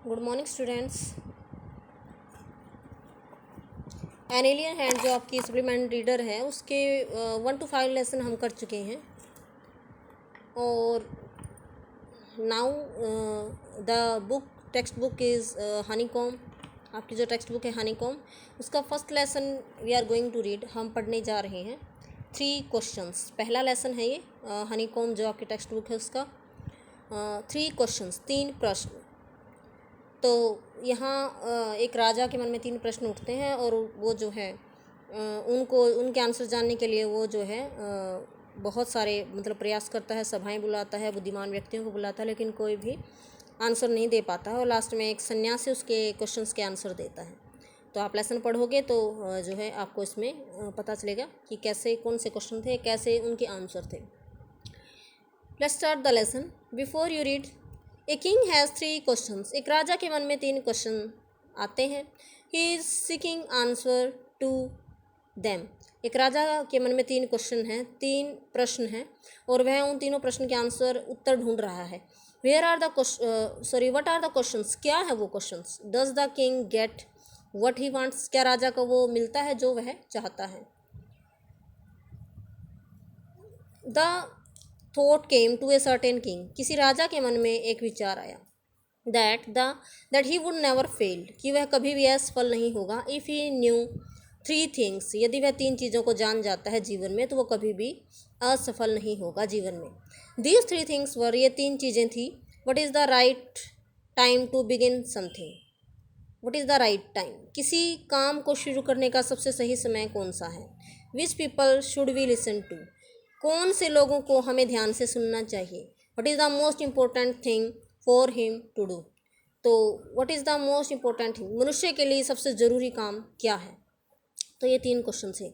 Good morning students. An alien hand जो आपकी supplement reader है उसके 1 to 5 लेसन हम कर चुके हैं और now the text book is Honeycomb. आपकी जो टेक्स्ट बुक है हनीकॉम उसका first lesson we are going to read. हम पढ़ने जा रहे हैं 3 क्वेश्चंस। पहला लेसन है ये हनीकॉम जो आपकी टेक्स्ट बुक है उसका 3 क्वेश्चंस 3 प्रश्न। तो यहाँ एक राजा के मन में 3 प्रश्न उठते हैं और वो जो है उनके आंसर जानने के लिए वो जो है बहुत सारे मतलब प्रयास करता है, सभाएं बुलाता है, बुद्धिमान व्यक्तियों को बुलाता है, लेकिन कोई भी आंसर नहीं दे पाता है और लास्ट में एक सन्यासी उसके क्वेश्चंस के आंसर देता है। तो आप लेसन पढ़ोगे तो जो है आपको इसमें पता चलेगा कि कैसे कौन से क्वेश्चन थे, कैसे उनके आंसर थे। Let's start the lesson. Before you read, a king has 3 questions. एक राजा के मन में 3 क्वेश्चन आते हैं। He is seeking answer to them. एक राजा के मन में 3 क्वेश्चन हैं, 3 प्रश्न हैं और वह उन तीनों प्रश्न के आंसर उत्तर ढूंढ रहा है। What are the questions? क्या है वो questions? Does the king get what he wants? क्या राजा को वो मिलता है जो वह चाहता है? The thought came to a certain king. किसी राजा के मन में एक विचार आया that he would never fail, कि वह कभी भी असफल नहीं होगा। इफ़ ही न्यू 3 थिंग्स, यदि वह 3 चीज़ों को जान जाता है जीवन में तो वो कभी भी असफल नहीं होगा जीवन में। दीज 3 थिंग्स वर, ये 3 चीज़ें थी। What is the right time to begin something? What is the right time? किसी काम को शुरू करने का सबसे सही समय कौन सा है? Which people should we listen to? कौन से लोगों को हमें ध्यान से सुनना चाहिए? What is the most important thing for him to do? तो what is the most important thing, मनुष्य के लिए सबसे ज़रूरी काम क्या है? तो ये 3 क्वेश्चन थे।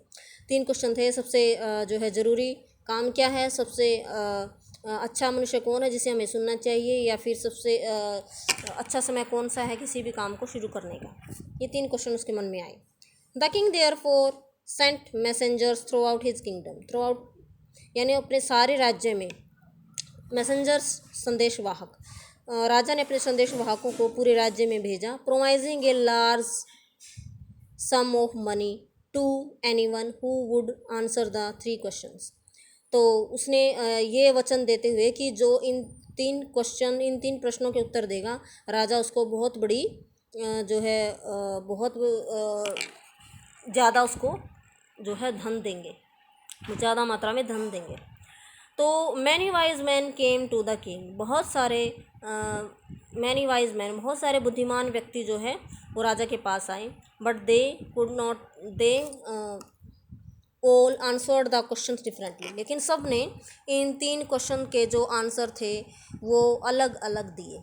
3 क्वेश्चन थे। सबसे जो है ज़रूरी काम क्या है, सबसे अच्छा मनुष्य कौन है जिसे हमें सुनना चाहिए, या फिर सबसे अच्छा समय कौन सा है किसी भी काम को शुरू करने का। ये 3 क्वेश्चन उसके मन में आए। The king therefore sent messengers throughout his kingdom. Throughout यानी अपने सारे राज्य में, मैसेंजर्स संदेशवाहक, राजा ने अपने संदेशवाहकों को पूरे राज्य में भेजा। Promising a large sum of money to anyone who would answer the 3 questions. तो उसने ये वचन देते हुए कि जो इन 3 प्रश्नों के उत्तर देगा, राजा उसको बहुत बड़ी जो है बहुत ज़्यादा उसको जो है धन देंगे, ज़्यादा मात्रा में धन देंगे। तो many wise man came to the king. बहुत सारे मैनी वाइज मैन, बहुत सारे बुद्धिमान व्यक्ति जो है वो राजा के पास आए। But they could not, they all answered the questions differently. लेकिन सब ने इन 3 क्वेश्चन के जो आंसर थे वो अलग अलग दिए।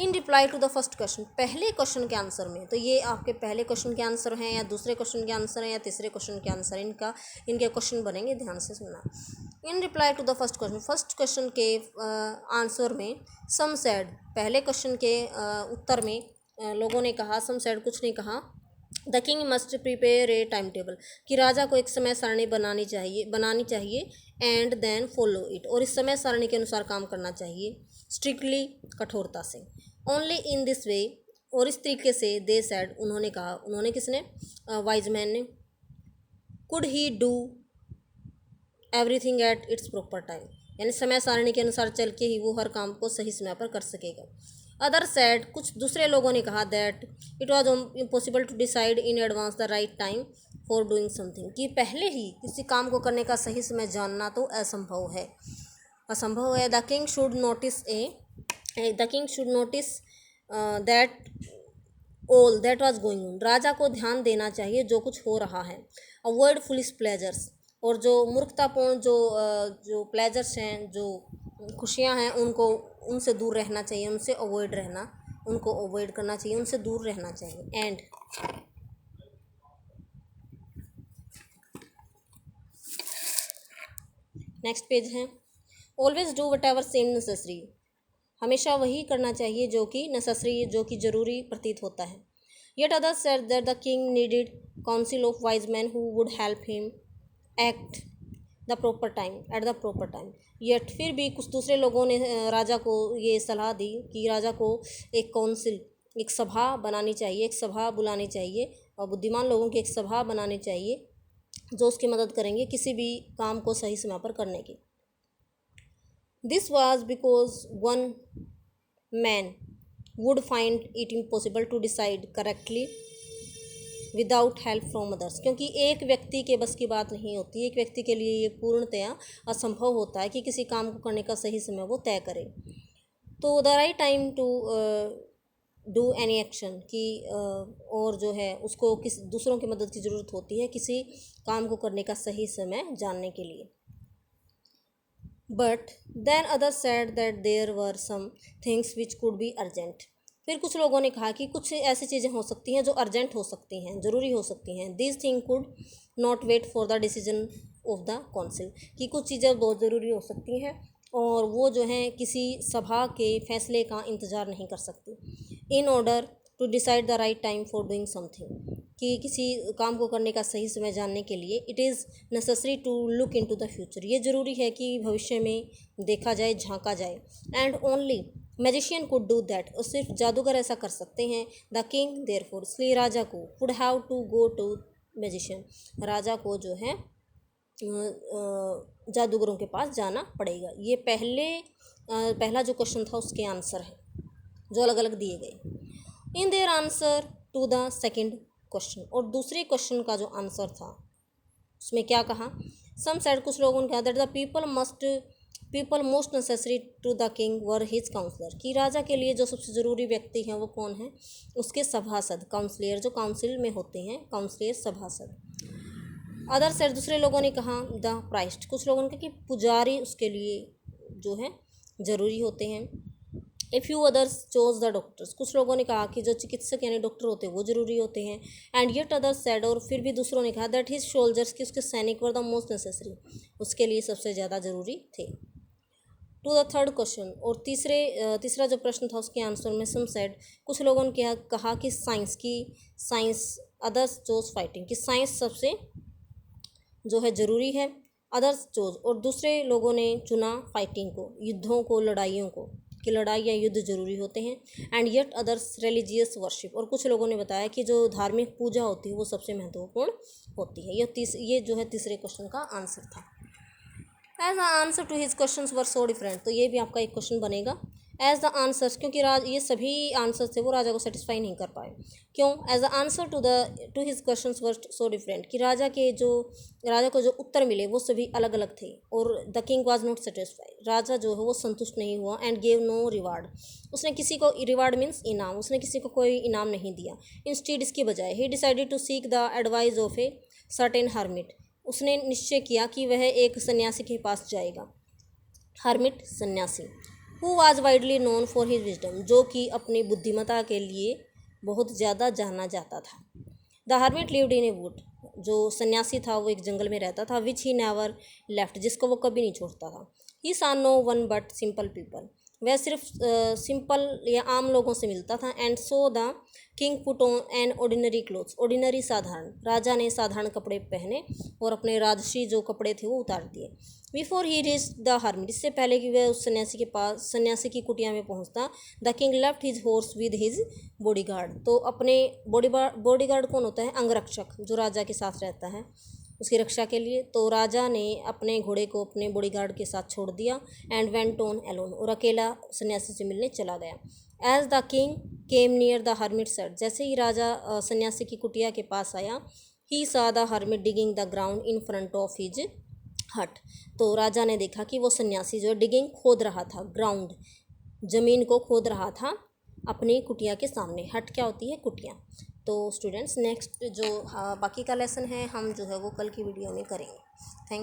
In reply to the first question, पहले क्वेश्चन के आंसर में, तो ये आपके पहले क्वेश्चन के आंसर हैं या दूसरे क्वेश्चन के आंसर हैं या तीसरे क्वेश्चन के आंसर, इनके क्वेश्चन बनेंगे, ध्यान से सुनना। In reply to the first question, first question के आंसर में सम सेड, पहले क्वेश्चन के उत्तर में लोगों ने कहा, सम सेड कुछ नहीं कहा, the king must prepare a time table, कि राजा को एक समय सारणी बनानी चाहिए एंड देन फॉलो इट, और इस समय सारणी के अनुसार काम करना चाहिए, स्ट्रिक्टली, कठोरता से। ओनली इन दिस वे, और इस तरीके से, दे सेड, उन्होंने कहा, उन्होंने किसने? वाइज मैन ने। Could he do everything at its proper time, यानी समय सारणी के अनुसार चल के ही वो हर काम को सही समय पर कर सकेगा। अदर सेड, कुछ दूसरे लोगों ने कहा, that it was impossible to decide in advance the right time for doing something, कि पहले ही किसी काम को करने का सही समय जानना तो असंभव है। The king should notice that all that was going on, राजा को ध्यान देना चाहिए जो कुछ हो रहा है। अवॉइड फुलिश प्लेजर्स, और जो मूर्खतापूर्ण जो प्लेजर्स हैं, जो खुशियां हैं, उनसे दूर रहना चाहिए, उनको अवॉइड करना चाहिए, उनसे दूर रहना चाहिए। एंड नेक्स्ट पेज है, always do whatever seem necessary, हमेशा वही करना चाहिए जो कि नेसेसरी, जो कि ज़रूरी प्रतीत होता है। Yet others said that the king needed council of wise man who would help him act the proper time at the proper time. Yet, फिर भी कुछ दूसरे लोगों ने राजा को ये सलाह दी कि राजा को एक काउंसिल, एक सभा बनानी चाहिए, एक सभा बुलानी चाहिए और बुद्धिमान लोगों की एक सभा बनानी चाहिए जो उसकी मदद करेंगे किसी भी काम को सही समय पर करने की। This was because one man would find it impossible to decide correctly without help from others, क्योंकि एक व्यक्ति के बस की बात नहीं होती, एक व्यक्ति के लिए ये पूर्णतया असंभव होता है कि किसी काम को करने का सही समय वो तय करे। तो the right time to do any action की और जो है उसको किस दूसरों की मदद की ज़रूरत होती है किसी काम को करने का सही समय जानने के लिए। But then others said that there were some things which could be urgent, फिर कुछ लोगों ने कहा कि कुछ ऐसी चीज़ें हो सकती हैं जो अर्जेंट हो सकती हैं, ज़रूरी हो सकती हैं। This thing could not wait for the decision of the council, कि कुछ चीज़ें बहुत ज़रूरी हो सकती हैं और वो जो हैं किसी सभा के फैसले का इंतज़ार नहीं कर सकती। In order to decide the right time for doing something, कि किसी काम को करने का सही समय जानने के लिए it is necessary to look into the future, ये ज़रूरी है कि भविष्य में देखा जाए, झांका जाए। And only magician could do that, और सिर्फ जादूगर ऐसा कर सकते हैं। द किंग देयरफॉर, इसलिए राजा को would have to go to magician, राजा को जो है जादूगरों के पास जाना पड़ेगा। ये पहला जो क्वेश्चन था उसके आंसर है जो अलग अलग दिए गए। In their answer to the second question, और दूसरे क्वेश्चन का जो आंसर था उसमें क्या कहा, सम सेड, कुछ लोगों ने कहा that the people most necessary to the king were his counsellor, कि राजा के लिए जो सबसे ज़रूरी व्यक्ति हैं वो कौन है, उसके सभासद, काउंसलर, जो काउंसिल में होते हैं, काउंसलर सभासद। अदर सेड, दूसरे लोगों ने कहा द प्राइस्ट, कुछ लोगों ने कहा कि पुजारी उसके लिए जो है ज़रूरी होते हैं। A few others chose the doctors, कुछ लोगों ने कहा कि जो चिकित्सक यानी डॉक्टर होते हैं वो ज़रूरी होते हैं। एंड येट अदर्स सेड, और फिर भी दूसरों ने कहा दैट हिज सोल्जर्स, कि उसके सैनिक वर द मोस्ट नेसेसरी, उसके लिए सबसे ज़्यादा ज़रूरी थे। टू द थर्ड क्वेश्चन, और तीसरा जो प्रश्न था उसके आंसर में सम सेड, कुछ लोगों ने कहा कि साइंस, अदर्स चोज फाइटिंग, कि साइंस सबसे जो है ज़रूरी है। अदर्स चोज, और दूसरे लोगों ने चुना फाइटिंग को, युद्धों को, लड़ाइयों को, कि लड़ाई या युद्ध जरूरी होते हैं। And yet others religious worship, और कुछ लोगों ने बताया कि जो धार्मिक पूजा होती है वो सबसे महत्वपूर्ण होती है। ये जो है तीसरे क्वेश्चन का आंसर था। As the answer to his question were so different, तो ये भी आपका एक क्वेश्चन बनेगा। एज द आंसर्स, क्योंकि ये सभी आंसर्स थे वो राजा को सेटिस्फाई नहीं कर पाए। क्यों? As the answer to his question were so different, कि राजा को जो उत्तर मिले वो सभी अलग अलग थे। और the king was not satisfied, राजा जो है वो संतुष्ट नहीं हुआ। एंड गेव नो रिवार्ड, उसने किसी को, रिवार्ड मीन्स इनाम, उसने किसी को कोई इनाम नहीं दिया। इंस्टीड, इसकी बजाय, he decided to seek the advice of a certain hermit, उसने निश्चय किया कि वह एक सन्यासी के पास जाएगा। हर्मिट, सन्यासी। Who was widely known for his wisdom, जो कि अपनी बुद्धिमत्ता के लिए बहुत ज़्यादा जाना जाता था। The hermit lived in A would, जो सन्यासी था वो एक जंगल में रहता था। विच ही नेवर लेफ्ट, जिसको वो कभी नहीं छोड़ता था। He saw no one but simple people, वह सिर्फ सिंपल या आम लोगों से मिलता था। And so the king put on an ordinary clothes, ordinary साधारण, राजा ने साधारण कपड़े पहने और अपने राजसी जो कपड़े थे वो उतार दिए। Before he reach the hermit, इससे पहले कि वह उस सन्यासी की कुटिया में पहुंचता, the king left his horse with his bodyguard, तो अपने बॉडीगार्ड कौन होता है? अंगरक्षक, जो राजा के साथ रहता है उसकी रक्षा के लिए। तो राजा ने अपने घोड़े को अपने बॉडीगार्ड के साथ छोड़ दिया। एंड वेंट ऑन एलोन, और अकेला सन्यासी से मिलने चला गया। As the king came near the hermit said, जैसे ही राजा सन्यासी की कुटिया के पास आया, ही सा the hermit digging the ground in front of his हट, तो राजा ने देखा कि वो सन्यासी जो डिगिंग खोद रहा था, ग्राउंड, जमीन को खोद रहा था अपनी कुटिया के सामने। हट क्या होती है? कुटिया। तो स्टूडेंट्स नेक्स्ट जो बाकी का लेसन है हम जो है वो कल की वीडियो में करेंगे। थैंक